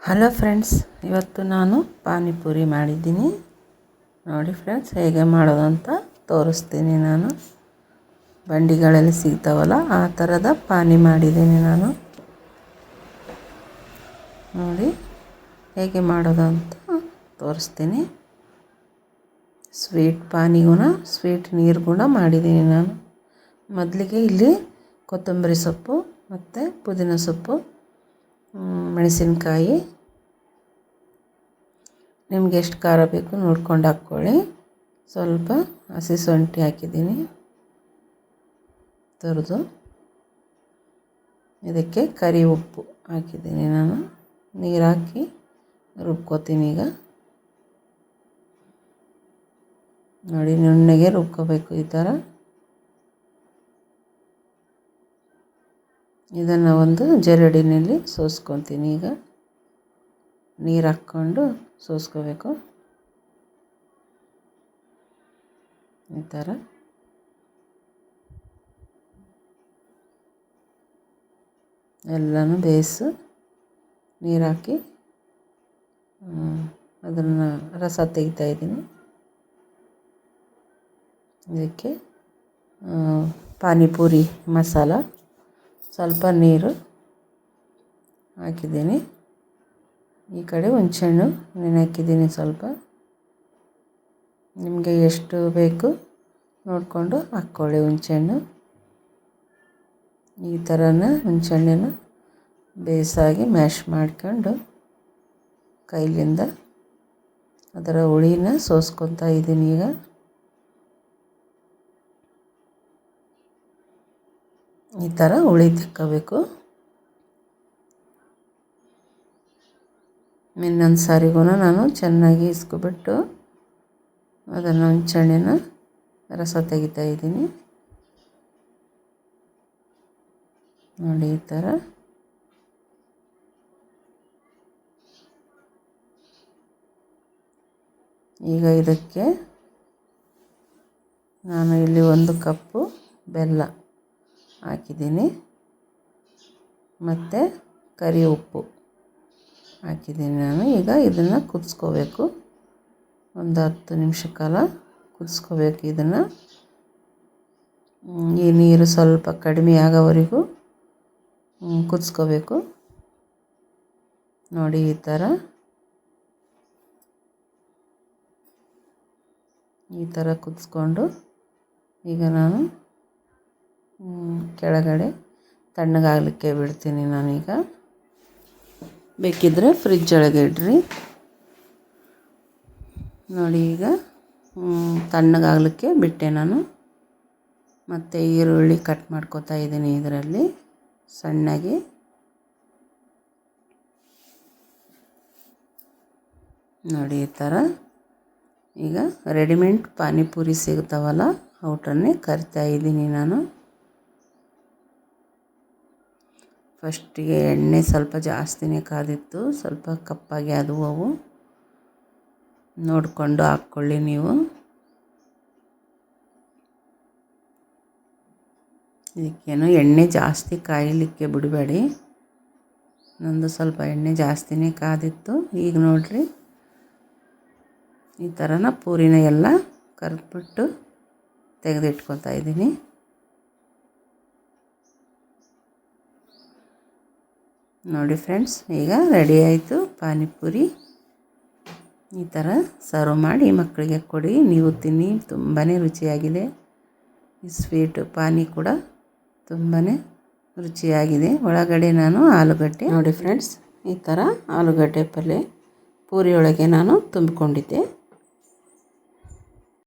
Hello friends, ಇವತ್ತು ನಾನು ಪಾನಿಪುರಿ ಮಾಡಿದ್ದೀನಿ. ನೋಡಿ ಫ್ರೆಂಡ್ಸ್, ಹೇಗೆ ಮಾಡೋದು ಅಂತ ತೋರಿಸ್ತೀನಿ. ನಾನು ಬಂಡಿಗಳಲ್ಲಿ ಸಿಗ್ತಾವಲ್ಲ ಆ ಥರದ ಪಾನಿ ಮಾಡಿದ್ದೀನಿ. ನಾನು ನೋಡಿ ಹೇಗೆ ಮಾಡೋದು ಅಂತ ತೋರಿಸ್ತೀನಿ. ಸ್ವೀಟ್ ಪಾನಿಗೂ ಸ್ವೀಟ್ ನೀರಿಗೂ ಮಾಡಿದ್ದೀನಿ. ನಾನು ಮೊದಲಿಗೆ ಇಲ್ಲಿ ಕೊತ್ತಂಬರಿ ಸೊಪ್ಪು ಮತ್ತು ಪುದೀನ ಸೊಪ್ಪು, ಮೆಣಸಿನಕಾಯಿ, ನಿಮ್ಗೆ ಎಷ್ಟು ಖಾರ ಬೇಕು ನೋಡ್ಕೊಂಡು ಹಾಕ್ಕೊಳ್ಳಿ. ಸ್ವಲ್ಪ ಹಸಿ ಶುಂಠಿ ಹಾಕಿದ್ದೀನಿ ತುರಿದು. ಇದಕ್ಕೆ ಕರಿ ಉಪ್ಪು ಹಾಕಿದ್ದೀನಿ. ನಾನು ನೀರು ಹಾಕಿ ರುಬ್ಕೋತೀನಿ. ಈಗ ನೋಡಿ, ನುಣ್ಣಗೆ ರುಬ್ಕೋಬೇಕು ಈ ಥರ. ಇದನ್ನು ಒಂದು ಜರಡಿನಲ್ಲಿ ಸೋಸ್ಕೊತೀನಿ. ಈಗ ನೀರು ಹಾಕ್ಕೊಂಡು ಸೋಸ್ಕೋಬೇಕು ಈ ಥರ. ಎಲ್ಲನೂ ಬೇಯಿಸು ನೀರು ಹಾಕಿ ಅದನ್ನು ರಸ ತೆಗಿತಾಯಿದ್ದೀನಿ. ಇದಕ್ಕೆ ಪಾನಿಪುರಿ ಮಸಾಲ ಸ್ವಲ್ಪ ನೀರು ಹಾಕಿದ್ದೀನಿ. ಈ ಕಡೆ ಹುಣಸೆಹಣ್ಣು ನೆನೆ ಹಾಕಿದ್ದೀನಿ ಸ್ವಲ್ಪ. ನಿಮಗೆ ಎಷ್ಟು ಬೇಕು ನೋಡಿಕೊಂಡು ಹಾಕ್ಕೊಳ್ಳಿ ಹುಣಸೆಹಣ್ಣು. ಈ ಥರನ ಹುಣಸೆಹಣ್ಣನ್ನು ಬೇಸಾಗಿ ಮ್ಯಾಶ್ ಮಾಡ್ಕೊಂಡು ಕೈಲಿಂದ ಅದರ ಹುಳಿನ ಸೋಸ್ಕೊತಾ ಇದ್ದೀನಿ. ಈಗ ಈ ಥರ ಹುಳಿ ತಿಕ್ಕೋಬೇಕು. ಇನ್ನೊಂದು ಸಾರಿಗೂ ನಾನು ಚೆನ್ನಾಗಿ ಇಸ್ಕೊಬಿಟ್ಟು ಅದನ್ನು ಹುಣಸೆಹಣ್ಣಿನ ರಸ ತೆಗಿತಾ ಇದ್ದೀನಿ. ನೋಡಿ ಈ ಥರ. ಈಗ ಇದಕ್ಕೆ ನಾನು ಇಲ್ಲಿ 1 ಕಪ್ಪು ಬೆಲ್ಲ ಹಾಕಿದ್ದೀನಿ ಮತ್ತು ಕರಿ ಉಪ್ಪು ಹಾಕಿದ್ದೀನಿ ನಾನು. ಈಗ ಇದನ್ನು ಕುದಿಸ್ಕೋಬೇಕು. ಒಂದು 10 ನಿಮಿಷ ಕಾಲ ಕುದಿಸ್ಕೋಬೇಕು ಇದನ್ನು. ಈ ನೀರು ಸ್ವಲ್ಪ ಕಡಿಮೆ ಆಗೋವರೆಗೂ ಕುದಿಸ್ಕೋಬೇಕು. ನೋಡಿ ಈ ಥರ ಕುದಿಸ್ಕೊಂಡು ಈಗ ನಾನು ಕೆಳಗಡೆ ತಣ್ಣಗಾಗಲಿಕ್ಕೆ ಬಿಡ್ತೀನಿ. ನಾನೀಗ ಬೇಕಿದ್ದರೆ ಫ್ರಿಜ್ ಒಳಗೆ ಇಡ್ರಿ. ನೋಡಿ ಈಗ ತಣ್ಣಗಾಗಲಿಕ್ಕೆ ಬಿಟ್ಟೆ ನಾನು. ಮತ್ತು ಈರುಳ್ಳಿ ಕಟ್ ಮಾಡ್ಕೊತಾ ಇದ್ದೀನಿ ಇದರಲ್ಲಿ ಸಣ್ಣಗೆ. ನೋಡಿ ಈ ಥರ. ಈಗ ರೆಡಿಮೇಡ್ ಪಾನಿಪುರಿ ಸಿಗ್ತಾವಲ್ಲ ಔಟನ್ನೇ ಕರಿತಾ ಇದ್ದೀನಿ ನಾನು. ಫಸ್ಟಿಗೆ ಎಣ್ಣೆ ಸ್ವಲ್ಪ ಜಾಸ್ತಿನೇ ಕಾದಿತ್ತು. ಸ್ವಲ್ಪ ಕಪ್ಪಾಗಿ ಆದವು ಅವು. ನೋಡಿಕೊಂಡು ಹಾಕ್ಕೊಳ್ಳಿ ನೀವು. ಇದಕ್ಕೇನು ಎಣ್ಣೆ ಜಾಸ್ತಿ ಕಾಯಲಿಕ್ಕೆ ಬಿಡಬೇಡಿ. ನಂದು ಸ್ವಲ್ಪ ಎಣ್ಣೆ ಜಾಸ್ತಿನೇ ಕಾದಿತ್ತು. ಈಗ ನೋಡಿರಿ ಈ ಥರನ ಪೂರಿನ ಎಲ್ಲ ಕರೆದ್ಬಿಟ್ಟು ತೆಗೆದಿಟ್ಕೊತಾ ಇದ್ದೀನಿ. ನೋಡಿ ಫ್ರೆಂಡ್ಸ್, ಈಗ ರೆಡಿ ಆಯಿತು ಪಾನಿಪುರಿ. ಈ ಥರ ಸರ್ವ್ ಮಾಡಿ ಮಕ್ಕಳಿಗೆ ಕೊಡಿ, ನೀವು ತಿನ್ನಿ. ತುಂಬಾ ರುಚಿಯಾಗಿದೆ. ಈ ಸ್ವೀಟ್ ಪಾನಿ ಕೂಡ ತುಂಬಾ ರುಚಿಯಾಗಿದೆ. ಒಳಗಡೆ ನಾನು ಆಲೂಗಡ್ಡೆ, ನೋಡಿ ಫ್ರೆಂಡ್ಸ್, ಈ ಥರ ಆಲೂಗಡ್ಡೆ ಪಲ್ಯ ಪೂರಿಯೊಳಗೆ ನಾನು ತುಂಬಿಕೊಂಡಿದ್ದೆ.